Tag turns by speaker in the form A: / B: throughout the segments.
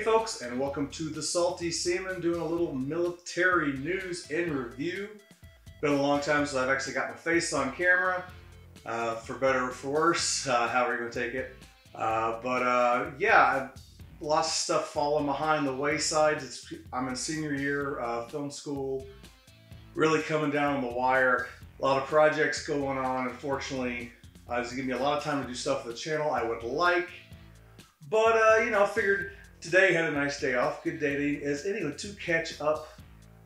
A: Hey folks, and welcome to the Salty Seaman, doing a little military news in review. Been a long time since I've actually got my face on camera, for better or for worse, however you're going to take it. Yeah, lots of stuff falling behind the wayside. I'm in senior year, film school, really coming down on the wire. A lot of projects going on. Unfortunately, it's giving me a lot of time to do stuff for the channel I would like. But, you know, figured today had a nice day off. Good day to catch up.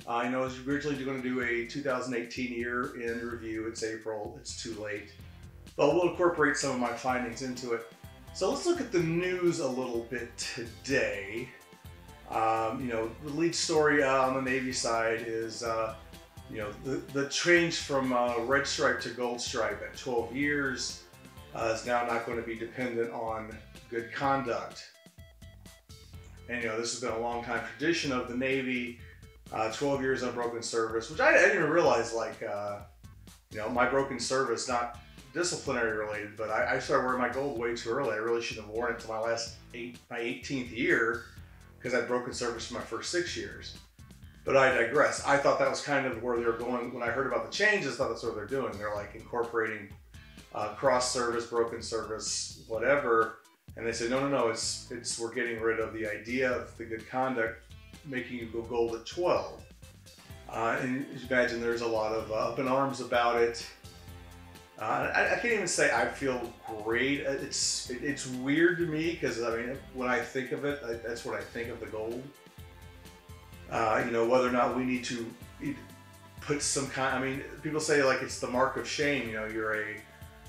A: I know I was originally going to do a 2018 year in review. It's April. It's too late. But we'll incorporate some of my findings into it. So let's look at the news a little bit today. You know, the lead story on the Navy side is, you know, the change from red stripe to gold stripe at 12 years is now not going to be dependent on good conduct. And you know, this has been a long time tradition of the Navy, 12 years unbroken service, which I didn't even realize, like, you know, my broken service, not disciplinary related, but I started wearing my gold way too early. I really shouldn't have worn it until my 18th year, because I'd broken service for my first 6 years. But I digress. I thought that was kind of where they were going. When I heard about the changes, I thought that's what they're doing. They're like incorporating cross service, broken service, whatever. And they said, no, it's we're getting rid of the idea of the good conduct, making you go gold at 12. And as you imagine, there's a lot of up in arms about it. I can't even say I feel great. It's weird to me, because I mean, when I think of it, that's what I think of the gold. You know, whether or not we need to put some kind, I mean, people say like it's the mark of shame. You know, you're a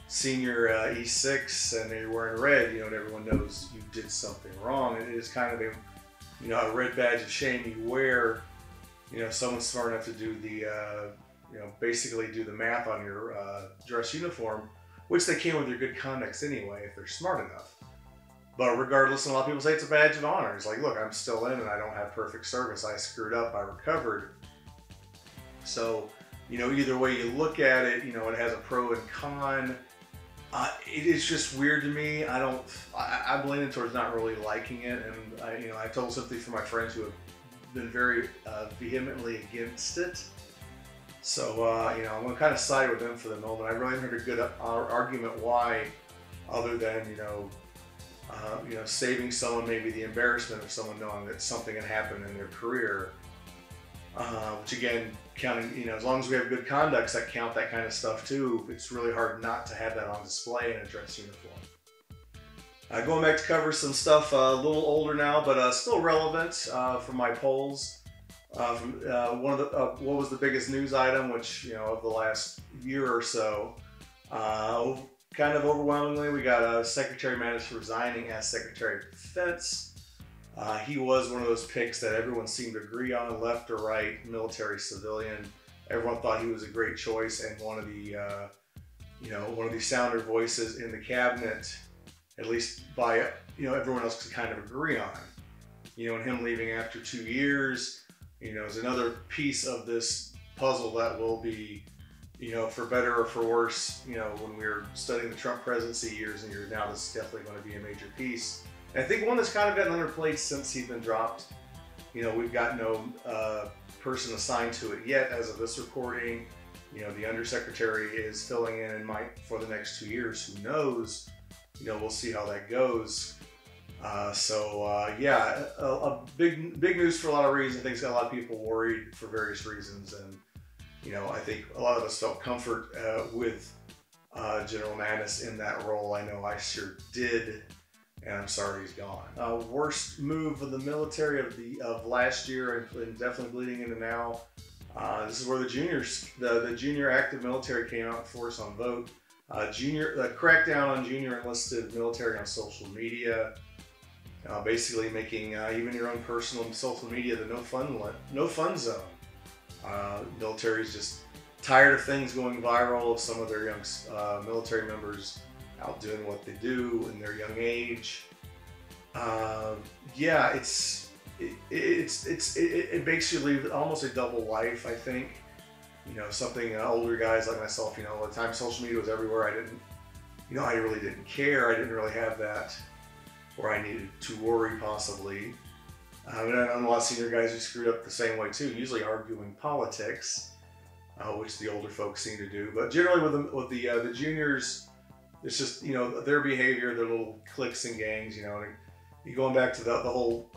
A: senior E6 and you're wearing red, you know, and everyone knows you did something wrong. And it is kind of a, you know, a red badge of shame you wear. You know, someone's smart enough to do the, you know, basically do the math on your dress uniform, which they can with your good conducts anyway, if they're smart enough. But regardless, a lot of people say it's a badge of honor. It's like, look, I'm still in and I don't have perfect service. I screwed up, I recovered. So, you know, either way you look at it, you know, it has a pro and con. It is just weird to me. I'm leaning towards not really liking it. And you know, I told sympathy for my friends who have been very vehemently against it. So, you know, I'm going to kind of side with them for the moment. I really haven't heard a good argument why, other than, you know, saving someone maybe the embarrassment of someone knowing that something had happened in their career. Which again, counting, you know, as long as we have good conducts that count that kind of stuff too, it's really hard not to have that on display in a dress uniform. Going back to cover some stuff a little older now, but still relevant from my polls. One of the, what was the biggest news item, which, you know, of the last year or so, kind of overwhelmingly, we got Secretary Mattis resigning as Secretary of Defense. He was one of those picks that everyone seemed to agree on, left or right, military, civilian. Everyone thought he was a great choice and one of the, you know, one of the sounder voices in the cabinet, at least by, you know, everyone else could kind of agree on. You know, and him leaving after 2 years, you know, is another piece of this puzzle that will be, you know, for better or for worse, you know, when we were studying the Trump presidency years and years now, this is definitely going to be a major piece. And I think one that's kind of gotten underplayed since he's been dropped. You know, we've got no person assigned to it yet as of this recording. You know, the undersecretary is filling in and might for the next 2 years. Who knows? You know, we'll see how that goes. Yeah, a big news for a lot of reasons. I think it's got a lot of people worried for various reasons. And, you know, I think a lot of us felt comfort with General Mattis in that role. I know I sure did. And I'm sorry he's gone. Worst move of the military of last year and definitely bleeding into now. This is where the junior active military came out in force on vote. Crackdown on junior enlisted military on social media. Basically making even your own personal social media the no fun zone. Military is just tired of things going viral, of some of their young military members out doing what they do in their young age. Yeah, it makes you lead almost a double life, I think. You know, something older guys like myself, you know, at the time social media was everywhere. I really didn't care. I didn't really have that where I needed to worry possibly. And a lot of senior guys who screwed up the same way too, usually arguing politics, which the older folks seem to do. But generally with the juniors, it's just, you know, their behavior, their little cliques and gangs, you know. And you going back to the whole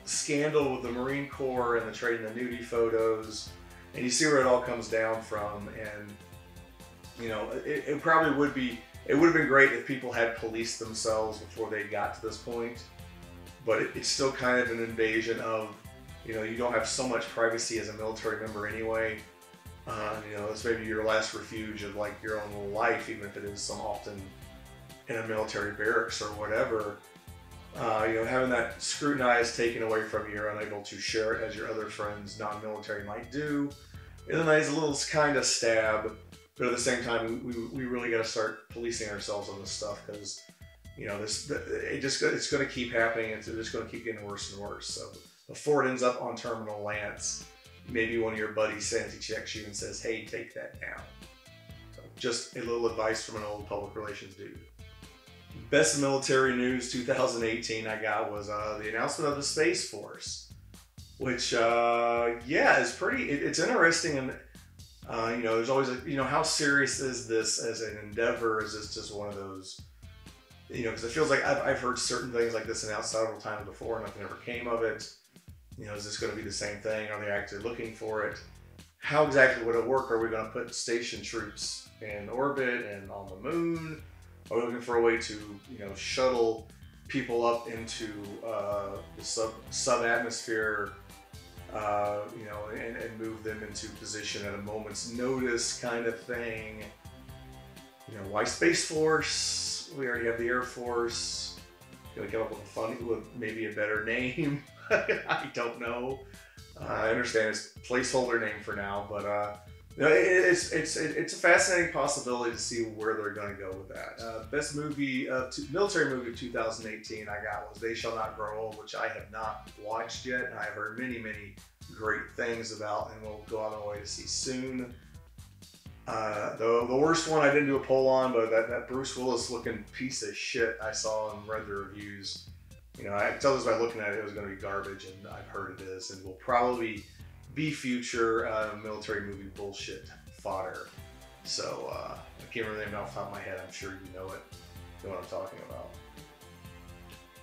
A: scandal with the Marine Corps and the trading the nudie photos, and you see where it all comes down from. And you know, it probably would be, it would have been great if people had policed themselves before they got to this point. But it's still kind of an invasion of, you know, you don't have so much privacy as a military member anyway. You know, it's maybe your last refuge of like your own little life, even if it is some often in a military barracks or whatever. You know, having that scrutinized taken away from you, you're unable to share it as your other friends, non-military, might do. And then it's a little kind of stab, but at the same time, we really got to start policing ourselves on this stuff, because you know, it's going to keep happening, and it's just going to keep getting worse and worse. So before it ends up on Terminal Lance, maybe one of your buddies sends, he checks you and says, "Hey, take that down." So just a little advice from an old public relations dude. Best military news 2018 I got was the announcement of the Space Force, which yeah, is pretty. It's interesting, and you know, there's always a, you know, how serious is this as an endeavor? Is this just one of those? You know, because it feels like I've heard certain things like this announced several times before, and nothing ever came of it. You know, is this going to be the same thing? Are they actually looking for it? How exactly would it work? Are we going to put station troops in orbit and on the moon? Are we looking for a way to, you know, shuttle people up into the sub-atmosphere, you know, and move them into position at a moment's notice kind of thing? You know, why Space Force? We already have the Air Force. Gonna come up with maybe a better name. I don't know. I understand it's a placeholder name for now, but you know, it's a fascinating possibility to see where they're going to go with that. Best movie, military movie of 2018 I got was They Shall Not Grow Old, which I have not watched yet, and I've heard many great things about, and will go on my way to see soon. The worst one I didn't do a poll on, but that Bruce Willis looking piece of shit I saw and read the reviews. You know, I can tell this by looking at it, it was going to be garbage, and I've heard it is, and will probably be future military movie bullshit fodder. So I can't remember the name off the top of my head. I'm sure you know it. You know what I'm talking about.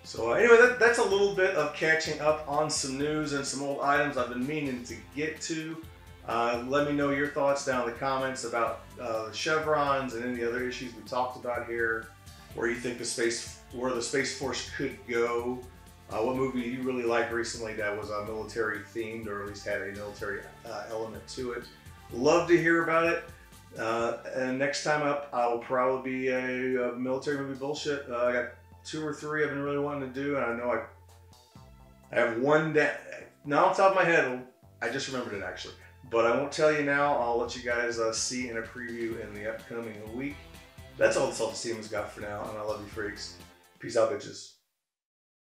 A: So anyway, that's a little bit of catching up on some news and some old items I've been meaning to get to. Let me know your thoughts down in the comments about the chevrons and any other issues we talked about here. Where you think the Space Force could go. What movie you really liked recently that was military themed, or at least had a military element to it. Love to hear about it. And next time up, I will probably be a military movie bullshit. I got 2 or 3 I've been really wanting to do, and I know I have one that, not off the top of my head, I just remembered it actually. But I won't tell you now. I'll let you guys see in a preview in the upcoming week. That's all the Self-Esteem's got for now, and I love you freaks. Peace out, bitches.